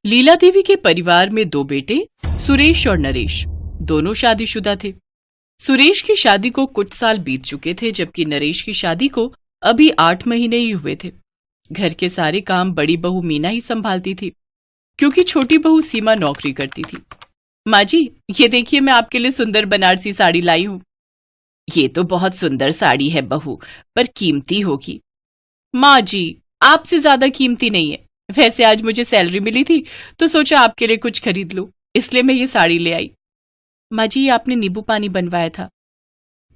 लीला देवी के परिवार में दो बेटे सुरेश और नरेश दोनों शादीशुदा थे। सुरेश की शादी को कुछ साल बीत चुके थे, जबकि नरेश की शादी को अभी 8 महीने ही हुए थे। घर के सारे काम बड़ी बहू मीना ही संभालती थी, क्योंकि छोटी बहू सीमा नौकरी करती थी। माँ जी, ये देखिए, मैं आपके लिए सुंदर बनारसी साड़ी लाई हूँ। ये तो बहुत सुंदर साड़ी है बहू, पर कीमती होगी। माँ जी, आपसे ज्यादा कीमती नहीं है। वैसे आज मुझे सैलरी मिली थी तो सोचा आपके लिए कुछ खरीद लूं, इसलिए मैं ये साड़ी ले आई। माँ जी, आपने नींबू पानी बनवाया था।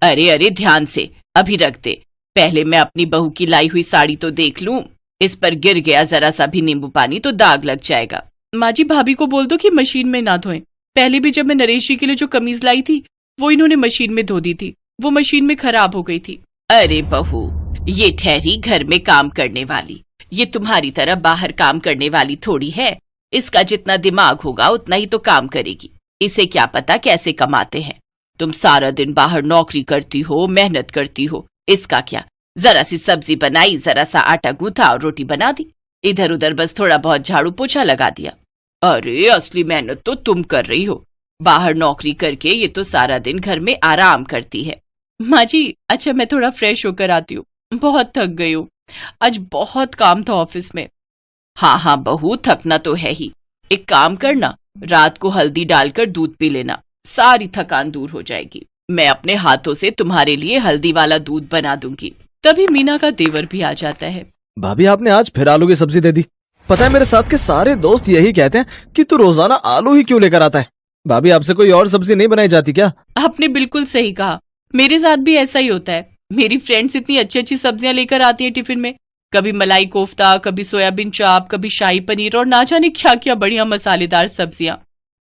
अरे अरे, ध्यान से, अभी रख दे। पहले मैं अपनी बहू की लाई हुई साड़ी तो देख लूं। इस पर गिर गया जरा सा भी नींबू पानी तो दाग लग जाएगा। माँ जी, भाभी को बोल दो कि मशीन में ना धोएं। पहले भी जब मैं नरेश जी के लिए जो कमीज लाई थी वो इन्होंने मशीन में धो दी थी, वो मशीन में खराब हो गई थी। अरे बहू, ये ठहरी घर में काम करने वाली, ये तुम्हारी तरह बाहर काम करने वाली थोड़ी है। इसका जितना दिमाग होगा उतना ही तो काम करेगी। इसे क्या पता कैसे कमाते हैं। तुम सारा दिन बाहर नौकरी करती हो, मेहनत करती हो, इसका क्या। जरा सी सब्जी बनाई, जरा सा आटा गूंथा और रोटी बना दी। इधर उधर बस थोड़ा बहुत झाड़ू पोछा लगा दिया। अरे असली मेहनत तो तुम कर रही हो। बाहर नौकरी करके ये तो सारा दिन घर में आराम करती है। माँ जी, अच्छा मैं थोड़ा फ्रेश होकर आती हूँ, बहुत थक गई हूँ। आज बहुत काम था ऑफिस में। हाँ हाँ बहू, थकना तो है ही। एक काम करना, रात को हल्दी डालकर दूध पी लेना, सारी थकान दूर हो जाएगी। मैं अपने हाथों से तुम्हारे लिए हल्दी वाला दूध बना दूंगी। तभी मीना का देवर भी आ जाता है। भाभी, आपने आज फिर आलू की सब्जी दे दी। पता है, मेरे साथ के सारे दोस्त यही कहते हैं कि तू रोजाना आलू ही क्यों लेकर आता है। भाभी, आपसे कोई और सब्जी नहीं बनाई जाती क्या? आपने बिल्कुल सही कहा, मेरे साथ भी ऐसा ही होता है। मेरी फ्रेंड्स इतनी अच्छी अच्छी सब्जियां लेकर आती है टिफिन में, कभी मलाई कोफ्ता, कभी सोयाबीन चाप, कभी शाही पनीर और ना जाने क्या क्या बढ़िया मसालेदार सब्जियां।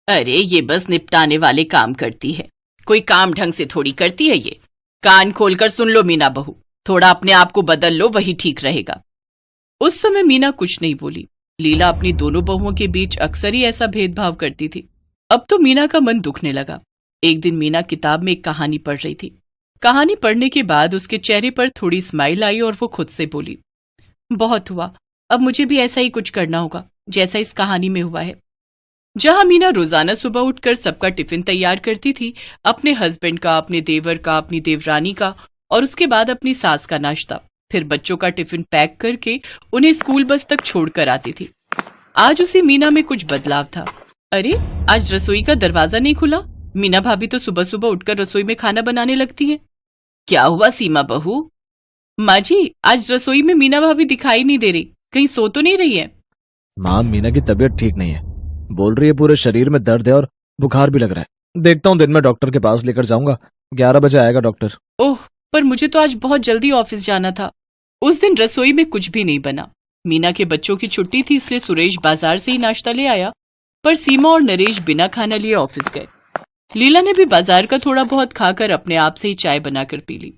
अरे ये बस निपटाने वाले काम करती है, कोई काम ढंग से थोड़ी करती है ये। कान खोलकर सुन लो मीना बहू, थोड़ा अपने आप को बदल लो, वही ठीक रहेगा। उस समय मीना कुछ नहीं बोली। लीला अपनी दोनों बहुओं के बीच अक्सर ही ऐसा भेदभाव करती थी। अब तो मीना का मन दुखने लगा। एक दिन मीना किताब में एक कहानी पढ़ रही थी। कहानी पढ़ने के बाद उसके चेहरे पर थोड़ी स्माइल आई और वो खुद से बोली, बहुत हुआ, अब मुझे भी ऐसा ही कुछ करना होगा जैसा इस कहानी में हुआ है। जहां मीना रोजाना सुबह उठकर सबका टिफिन तैयार करती थी, अपने हस्बैंड का, अपने देवर का, अपनी देवरानी का और उसके बाद अपनी सास का नाश्ता, फिर बच्चों का टिफिन पैक करके उन्हें स्कूल बस तक छोड़कर आती थी, आज उसी मीना में कुछ बदलाव था। अरे आज रसोई का दरवाजा नहीं खुला। मीना भाभी तो सुबह सुबह उठकर रसोई में खाना बनाने लगती है। क्या हुआ सीमा बहू? माँ जी, आज रसोई में मीना भाभी दिखाई नहीं दे रही, कहीं सो तो नहीं रही है? माँ, मीना की तबीयत ठीक नहीं है, बोल रही है पूरे शरीर में दर्द है और बुखार भी लग रहा है। देखता हूँ दिन में डॉक्टर के पास लेकर जाऊंगा, 11 बजे आएगा डॉक्टर। ओह, पर मुझे तो आज बहुत जल्दी ऑफिस जाना था। उस दिन रसोई में कुछ भी नहीं बना। मीना के बच्चों की छुट्टी थी, इसलिए सुरेश बाजार से ही नाश्ता ले आया, पर सीमा और नरेश बिना खाना लिए ऑफिस गए। लीला ने भी बाजार का थोड़ा बहुत खाकर अपने आप से ही चाय बनाकर पी ली,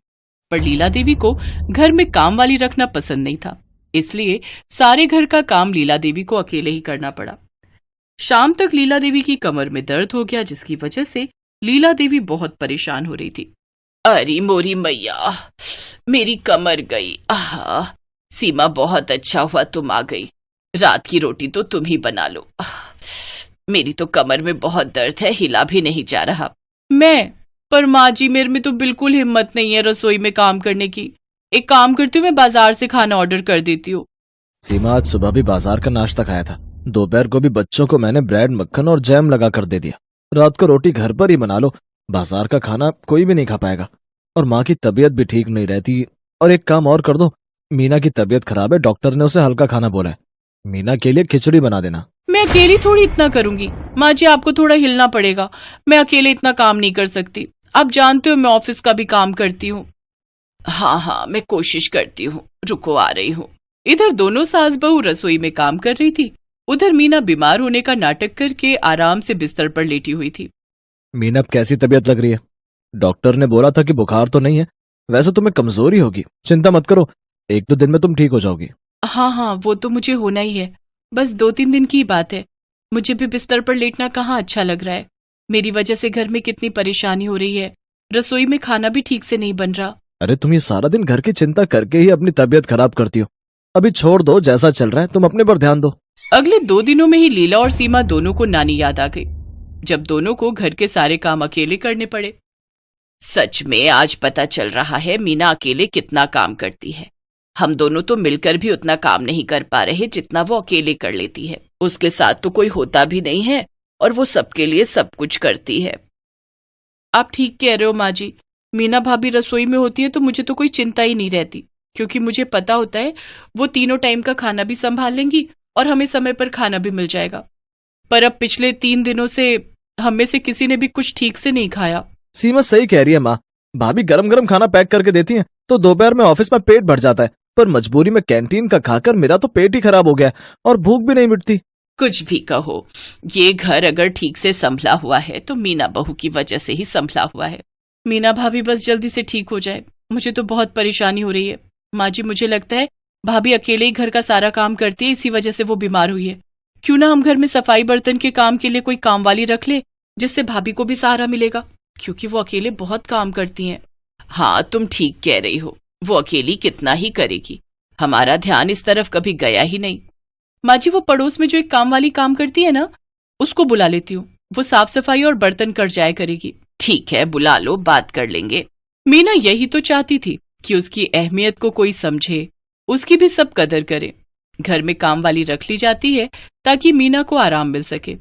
पर लीला देवी को घर में काम वाली रखना पसंद नहीं था, इसलिए सारे घर का काम लीला देवी को अकेले ही करना पड़ा। शाम तक लीला देवी की कमर में दर्द हो गया, जिसकी वजह से लीला देवी बहुत परेशान हो रही थी। अरे मोरी मैया, मेरी कमर गई। आहा, सीमा बहुत अच्छा हुआ तुम आ गई, रात की रोटी तो तुम ही बना लो। मेरी तो कमर में बहुत दर्द है, हिला भी नहीं जा रहा। पर माँ जी, मेरे में तो बिल्कुल हिम्मत नहीं है रसोई में काम करने की। एक काम करती हूँ, मैं बाजार से खाना ऑर्डर कर देती हूँ। सीमा, आज सुबह भी बाजार का नाश्ता खाया था, दोपहर को भी बच्चों को मैंने ब्रेड, मक्खन और जैम लगा कर दे दिया। रात को रोटी घर पर ही बना लो, बाजार का खाना कोई भी नहीं खा पाएगा। और माँ की तबीयत भी ठीक नहीं रहती। और एक काम और कर दो, मीना की तबीयत खराब है, डॉक्टर ने उसे हल्का खाना बोला है, मीना के लिए खिचड़ी बना देना। मैं अकेली थोड़ी इतना करूंगी माँ जी, आपको थोड़ा हिलना पड़ेगा, मैं अकेले इतना काम नहीं कर सकती। आप जानते हो मैं ऑफिस का भी काम करती हूँ। हाँ हाँ, मैं कोशिश करती हूँ, रुको आ रही हूँ। इधर दोनों सास बहू रसोई में काम कर रही थी, उधर मीना बीमार होने का नाटक करके आराम से बिस्तर पर लेटी हुई थी। मीना, अब कैसी तबीयत लग रही है? डॉक्टर ने बोला था कि बुखार तो नहीं है, वैसे तुम्हें कमजोरी होगी, चिंता मत करो, 1-2 दिन में तुम ठीक हो जाओगी। हाँ हाँ, वो तो मुझे होना ही है, बस 2-3 दिन की बात है। मुझे भी बिस्तर पर लेटना कहाँ अच्छा लग रहा है। मेरी वजह से घर में कितनी परेशानी हो रही है, रसोई में खाना भी ठीक से नहीं बन रहा। अरे तुम ये सारा दिन घर की चिंता करके ही अपनी तबीयत खराब करती हो, अभी छोड़ दो, जैसा चल रहा है तुम अपने पर ध्यान दो। अगले 2 दिनों में ही लीला और सीमा दोनों को नानी याद आ गई, जब दोनों को घर के सारे काम अकेले करने पड़े। सच में आज पता चल रहा है मीना अकेले कितना काम करती है। हम दोनों तो मिलकर भी उतना काम नहीं कर पा रहे जितना वो अकेले कर लेती है। उसके साथ तो कोई होता भी नहीं है और वो सबके लिए सब कुछ करती है। आप ठीक कह रहे हो माँ जी। मीना भाभी रसोई में होती है तो मुझे तो कोई चिंता ही नहीं रहती, क्योंकि मुझे पता होता है वो तीनों टाइम का खाना भी संभाल लेंगी और हमें समय पर खाना भी मिल जाएगा। पर अब पिछले 3 दिनों से हम में से किसी ने भी कुछ ठीक से नहीं खाया। सीमा सही कह रही है माँ। भाभी गरम गरम खाना पैक करके देती हैं तो दोपहर में ऑफिस में पेट भर जाता है, पर मजबूरी में कैंटीन का खाकर मेरा तो पेट ही खराब हो गया और भूख भी नहीं मिटती। कुछ भी कहो, ये घर अगर ठीक से संभला हुआ है तो मीना बहू की वजह से ही संभला हुआ है। मीना भाभी बस जल्दी से ठीक हो जाए, मुझे तो बहुत परेशानी हो रही है। माँ जी, मुझे लगता है भाभी अकेले ही घर का सारा काम करती है, इसी वजह से वो बीमार हुई है। क्यों ना हम घर में सफाई बर्तन के काम के लिए कोई काम वाली रख ले, जिससे भाभी को भी सहारा मिलेगा, क्योंकि वो अकेले बहुत काम करती हैं। हाँ, तुम ठीक कह रही हो, वो अकेली कितना ही करेगी। हमारा ध्यान इस तरफ कभी गया ही नहीं। माँ जी, वो पड़ोस में जो एक काम वाली काम करती है ना, उसको बुला लेती हूँ। वो साफ सफाई और बर्तन कर जाया करेगी। ठीक है, बुला लो, बात कर लेंगे। मीना यही तो चाहती थी कि उसकी अहमियत को कोई समझे, उसकी भी सब कदर करे। घर में काम वाली रख ली जाती है ताकि मीना को आराम मिल सके।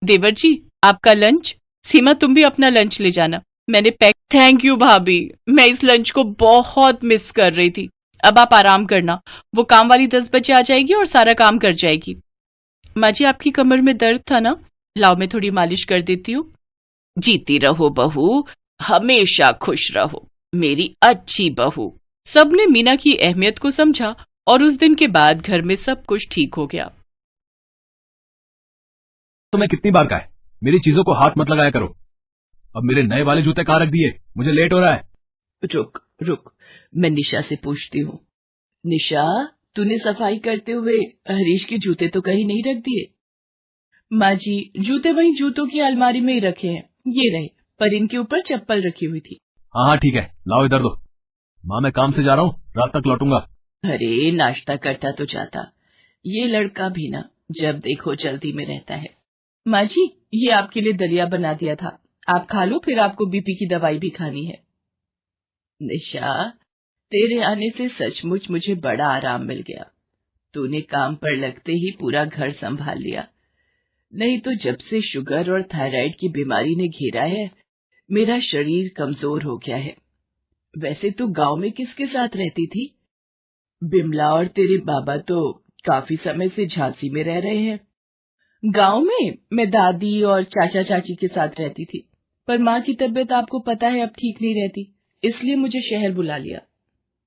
देवर जी, आपका लंच। सीमा, तुम भी अपना लंच ले जाना, मैंने पैक। थैंक यू भाभी, मैं इस लंच को बहुत मिस कर रही थी। अब आप आराम करना, वो काम वाली 10 बजे आ जाएगी और सारा काम कर जाएगी। माँ जी, आपकी कमर में दर्द था ना, लाओ मैं थोड़ी मालिश कर देती हूँ। जीती रहो बहू, हमेशा खुश रहो, मेरी अच्छी बहू। सबने मीना की अहमियत को समझा और उस दिन के बाद घर में सब कुछ ठीक हो गया। तुम्हें कितनी बार कहा है, मेरी चीजों को हाथ मत लगाया करो। अब मेरे नए वाले जूते कहाँ रख दिए, मुझे लेट हो रहा है। रुक रुक, मैं निशा से पूछती हूँ। निशा, तूने सफाई करते हुए हरीश के जूते तो कहीं नहीं रख दिए? माँ जी, जूते वहीं जूतों की अलमारी में ही रखे हैं, ये रहे, पर इनके ऊपर चप्पल रखी हुई थी। हाँ हाँ ठीक है, लाओ इधर दो। माँ, मैं काम से जा रहा हूँ, रात तक लौटूंगा। अरे, नाश्ता करता तो जाता, ये लड़का भी ना जब देखो जल्दी में रहता है। माँ जी, ये आपके लिए दलिया बना दिया था, आप खा लो, फिर आपको बीपी की दवाई भी खानी है। निशा, तेरे आने से सचमुच मुझे बड़ा आराम मिल गया। तूने काम पर लगते ही पूरा घर संभाल लिया, नहीं तो जब से शुगर और थायराइड की बीमारी ने घेरा है, मेरा शरीर कमजोर हो गया है। वैसे तू गांव में किसके साथ रहती थी? बिमला और तेरे बाबा तो काफी समय से झांसी में रह रहे हैं। गांव में मैं दादी और चाचा चाची के साथ रहती थी, पर माँ की तबीयत आपको पता है अब ठीक नहीं रहती, इसलिए मुझे शहर बुला लिया।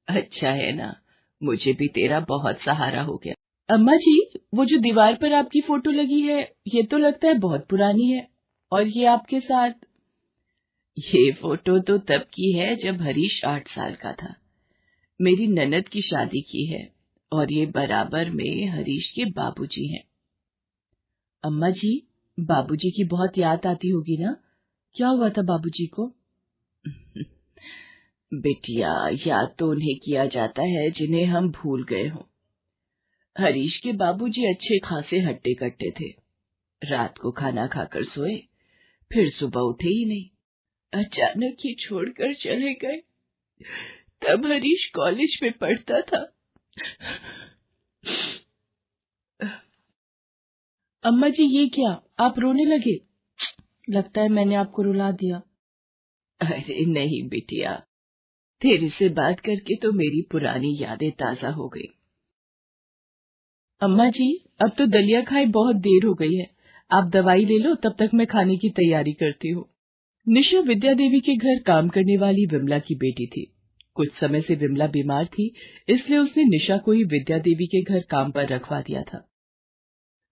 अच्छा है ना, मुझे भी तेरा बहुत सहारा हो गया। अम्मा जी, वो जो दीवार पर आपकी फोटो लगी है, ये तो लगता है बहुत पुरानी है। और ये आपके साथ? ये फोटो तो तब की है जब हरीश 8 साल का था। मेरी ननद की शादी की है, और ये बराबर में हरीश के बाबूजी हैं। अम्मा जी, बाबूजी की बहुत याद आती होगी ना? क्या हुआ था बाबूजी को? बिटिया, याद तो उन्हें किया जाता है जिन्हें हम भूल गए हों। हरीश के बाबूजी अच्छे खासे हट्टे कट्टे थे। रात को खाना खाकर सोए, फिर सुबह उठे ही नहीं। अचानक ही छोड़कर चले गए। तब हरीश कॉलेज में पढ़ता था। अम्मा जी, ये क्या, आप रोने लगे? लगता है मैंने आपको रुला दिया। अरे नहीं बिटिया, तेरे से बात करके तो मेरी पुरानी यादें ताजा हो गई। अम्मा जी, अब तो दलिया खाए बहुत देर हो गई है, आप दवाई ले लो, तब तक मैं खाने की तैयारी करती हूँ। निशा विद्या देवी के घर काम करने वाली विमला की बेटी थी। कुछ समय से विमला बीमार थी, इसलिए उसने निशा को ही विद्या देवी के घर काम पर रखवा दिया था।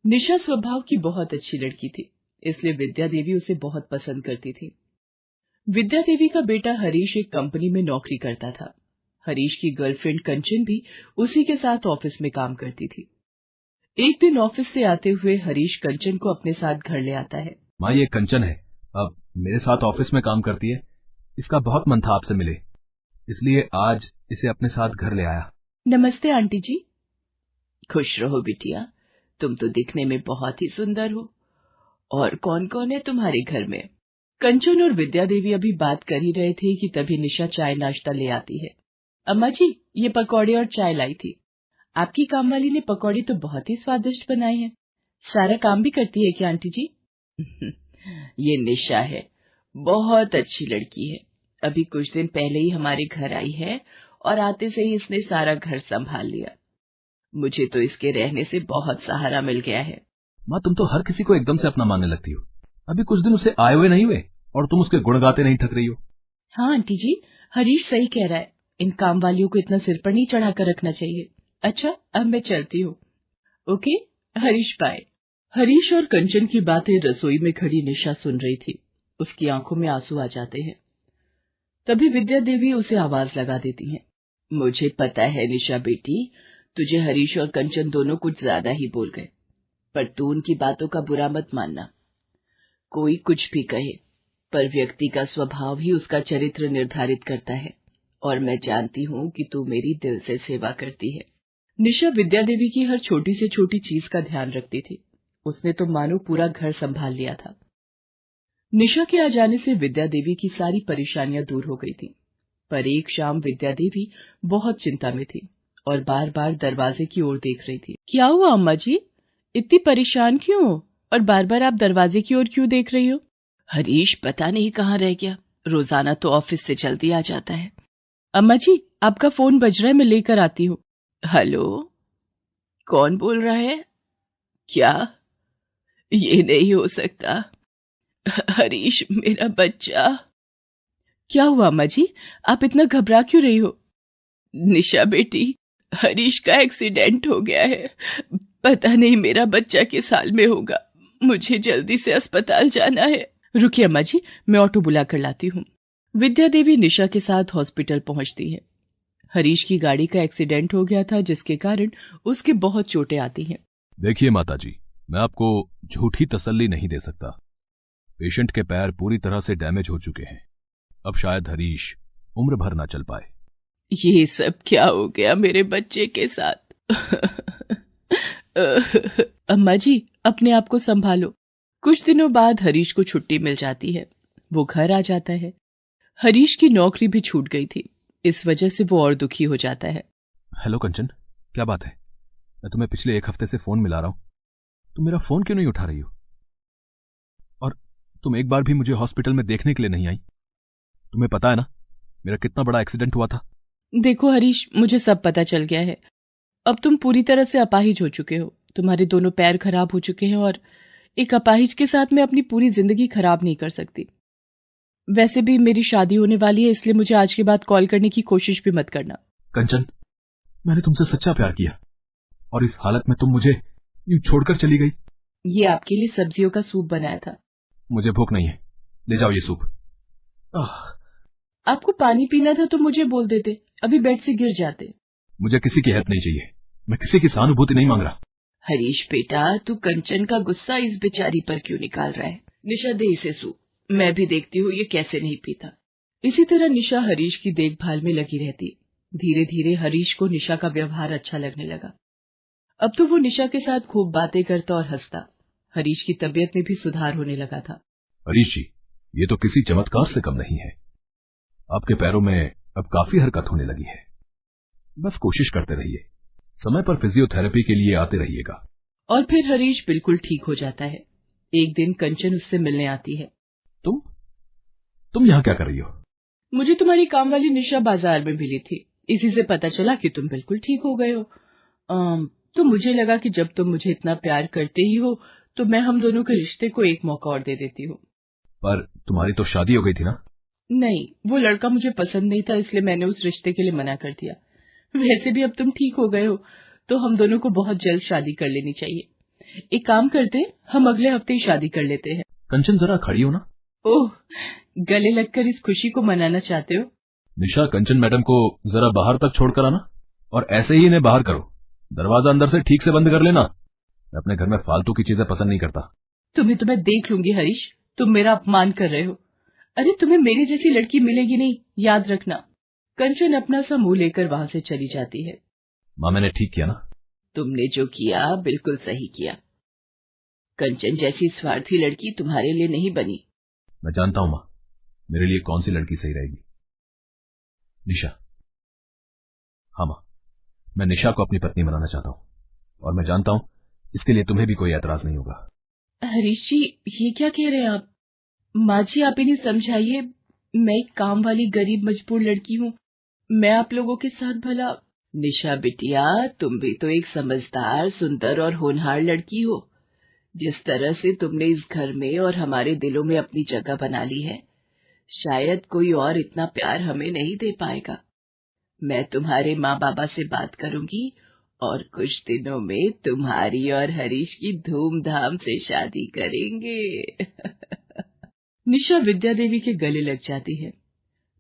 निशा स्वभाव की बहुत अच्छी लड़की थी, इसलिए विद्या देवी उसे बहुत पसंद करती थी। विद्या देवी का बेटा हरीश एक कंपनी में नौकरी करता था। हरीश की गर्लफ्रेंड कंचन भी उसी के साथ ऑफिस में काम करती थी। एक दिन ऑफिस से आते हुए हरीश कंचन को अपने साथ घर ले आता है। माँ, ये कंचन है, अब मेरे साथ ऑफिस में काम करती है। इसका बहुत मन था आपसे मिले, इसलिए आज इसे अपने साथ घर ले आया। नमस्ते आंटी जी। खुश रहो बिटिया, तुम तो दिखने में बहुत ही सुंदर हो। और कौन कौन है तुम्हारे घर में? कंचन और विद्या देवी अभी बात कर ही रहे थे कि तभी निशा चाय नाश्ता ले आती है। अम्मा जी, ये पकौड़े और चाय लाई थी। आपकी काम वाली ने पकौड़े तो बहुत ही स्वादिष्ट बनाए हैं। सारा काम भी करती है क्या आंटी जी? ये निशा है, बहुत अच्छी लड़की है। अभी कुछ दिन पहले ही हमारे घर आई है और आते से ही इसने सारा घर संभाल लिया। मुझे तो इसके रहने से बहुत सहारा मिल गया है। माँ, तुम तो हर किसी को एकदम से अपना मानने लगती हो। अभी कुछ दिन उसे आए हुए नहीं हुए और तुम उसके गुण गाते नहीं थक रही हो। हाँ आंटी जी, हरीश सही कह रहा है। इन काम वालियों को इतना सिर पर नहीं चढ़ाकर रखना चाहिए। अच्छा, अब मैं चलती हूँ। Okay, Harish bye. हरीश और कंचन की बातें रसोई में खड़ी निशा सुन रही थी। उसकी आंखों में आंसू आ जाते हैं। तभी विद्या देवी उसे आवाज लगा देती हैं। मुझे पता है निशा बेटी, तुझे हरीश और कंचन दोनों कुछ ज्यादा ही बोल गए, पर तू उनकी बातों का बुरा मत मानना। कोई कुछ भी कहे, पर व्यक्ति का स्वभाव ही उसका चरित्र निर्धारित करता है, और मैं जानती हूँ कि तू मेरी दिल से सेवा करती है। निशा विद्या देवी की हर छोटी से छोटी चीज का ध्यान रखती थी। उसने तो मानो पूरा घर संभाल लिया था। निशा के आ जाने से विद्या देवी की सारी परेशानियां दूर हो गई थी। पर एक शाम विद्या देवी बहुत चिंता में थी और बार बार दरवाजे की ओर देख रही थी। क्या हुआ अम्मा जी, इतनी परेशान क्यों हो और बार बार आप दरवाजे की ओर क्यों देख रही हो? हरीश पता नहीं कहाँ रह गया, रोजाना तो ऑफिस से जल्दी आ जाता है। अम्मा जी, आपका फोन बज रहा है, मैं लेकर आती हूँ। हेलो, कौन बोल रहा है? क्या? ये नहीं हो सकता। हरीश मेरा बच्चा। क्या हुआ अम्मा जी, आप इतना घबरा क्यों रही हो? निशा बेटी, हरीश का एक्सीडेंट हो गया है। पता नहीं मेरा बच्चा किस हाल में होगा। मुझे जल्दी से अस्पताल जाना है। रुकिए अम्मा जी, मैं ऑटो बुला कर लाती हूँ। विद्या देवी निशा के साथ हॉस्पिटल पहुंचती है। हरीश की गाड़ी का एक्सीडेंट हो गया था, जिसके कारण उसके बहुत चोटें आती हैं। देखिए माताजी, मैं आपको झूठी तसल्ली नहीं दे सकता। पेशेंट के पैर पूरी तरह से डैमेज हो चुके हैं। अब शायद हरीश उम्र भर ना चल पाए। ये सब क्या हो गया मेरे बच्चे के साथ? अम्मा जी, अपने आप को संभालो। कुछ दिनों बाद हरीश को छुट्टी मिल जाती है। वो घर आ जाता है। हरीश की नौकरी भी छूट गई थी, इस वजह से वो और दुखी हो जाता है। हेलो कंचन, क्या बात है? मैं तुम्हें पिछले 1 हफ्ते से फोन मिला रहा हूं, तुम मेरा फोन क्यों नहीं उठा रही हो? और तुम एक बार भी मुझे हॉस्पिटल में देखने के लिए नहीं आई। तुम्हें पता है ना मेरा कितना बड़ा एक्सीडेंट हुआ था। देखो हरीश, मुझे सब पता चल गया है। अब तुम पूरी तरह से अपाहिज हो चुके हो। तुम्हारे दोनों पैर खराब हो चुके हैं और एक अपाहिज के साथ मैं अपनी पूरी जिंदगी खराब नहीं कर सकती। वैसे भी मेरी शादी होने वाली है, इसलिए मुझे आज के बाद कॉल करने की कोशिश भी मत करना। कंचन, मैंने तुमसे सच्चा प्यार किया और इस हालत में तुम मुझे यूं छोड़कर चली गई। ये आपके लिए सब्जियों का सूप बनाया था। मुझे भूख नहीं है, ले जाओ ये सूप। आपको पानी पीना था तो मुझे बोल देते, अभी बेड से गिर जाते। मुझे किसी की हेल्प नहीं चाहिए, मैं किसी की सहानुभूति नहीं मांग रहा। हरीश बेटा, तू कंचन का गुस्सा इस बेचारी पर क्यों निकाल रहा है? निशा दे इसे सूप, मैं भी देखती हूँ ये कैसे नहीं पीता। इसी तरह निशा हरीश की देखभाल में लगी रहती। धीरे धीरे हरीश को निशा का व्यवहार अच्छा लगने लगा। अब तो वो निशा के साथ खूब बातें करता और हंसता। हरीश की तबीयत में भी सुधार होने लगा था। हरीश जी, ये तो किसी चमत्कार से कम नहीं है। आपके पैरों में अब काफी हरकत होने लगी है। बस कोशिश करते रहिए, समय पर फिजियोथेरेपी के लिए आते रहिएगा। और फिर हरीश बिल्कुल ठीक हो जाता है। एक दिन कंचन उससे मिलने आती है। तुम यहाँ क्या कर रही हो? मुझे तुम्हारी काम वाली निशा बाजार में मिली थी, इसी से पता चला कि तुम बिल्कुल ठीक हो गए हो। तो मुझे लगा कि जब तुम मुझे इतना प्यार करते ही हो तो मैं हम दोनों के रिश्ते को एक मौका और दे देती हूँ। पर तुम्हारी तो शादी हो गई थी ना? नहीं, वो लड़का मुझे पसंद नहीं था, इसलिए मैंने उस रिश्ते के लिए मना कर दिया। वैसे भी अब तुम ठीक हो गए हो तो हम दोनों को बहुत जल्द शादी कर लेनी चाहिए। एक काम करते, हम अगले हफ्ते ही शादी कर लेते हैं। कंचन, जरा खड़ी हो ना। ओह, गले लगकर इस खुशी को मनाना चाहते हो? निशा, कंचन मैडम को जरा बाहर तक छोड़कर आना और ऐसे ही इन्हें बाहर करो। दरवाजा अंदर से ठीक से बंद कर लेना। मैं अपने घर में फालतू की चीजें पसंद नहीं करता। तुम्हें तो मैं देख लूंगी हरीश, तुम मेरा अपमान कर रहे हो। अरे तुम्हें मेरी जैसी लड़की मिलेगी नहीं, याद रखना। कंचन अपना सा मुंह लेकर वहां से चली जाती है। माँ, मैंने ठीक किया ना? तुमने जो किया बिल्कुल सही किया। कंचन जैसी स्वार्थी लड़की तुम्हारे लिए नहीं बनी। मैं जानता हूं मां, मेरे लिए कौन सी लड़की सही रहेगी। निशा। हाँ मां, मैं निशा को अपनी पत्नी बनाना चाहता हूं, और मैं जानता हूं इसके लिए तुम्हें भी कोई एतराज नहीं होगा। हरीश जी, ये क्या कह रहे हैं आप? माँ जी, आप इन्हें समझाइए। मैं एक काम वाली गरीब मजबूर लड़की हूँ, मैं आप लोगों के साथ भला। निशा बिटिया, तुम भी तो एक समझदार, सुंदर और होनहार लड़की हो। जिस तरह से तुमने इस घर में और हमारे दिलों में अपनी जगह बना ली है, शायद कोई और इतना प्यार हमें नहीं दे पाएगा। मैं तुम्हारे माँ बाबा से बात करूंगी और कुछ दिनों में तुम्हारी और हरीश की धूमधाम से शादी करेंगे। निशा विद्या देवी के गले लग जाती है।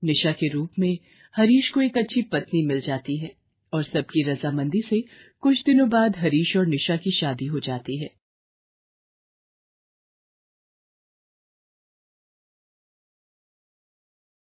निशा के रूप में हरीश को एक अच्छी पत्नी मिल जाती है और सबकी रजामंदी से कुछ दिनों बाद हरीश और निशा की शादी हो जाती है।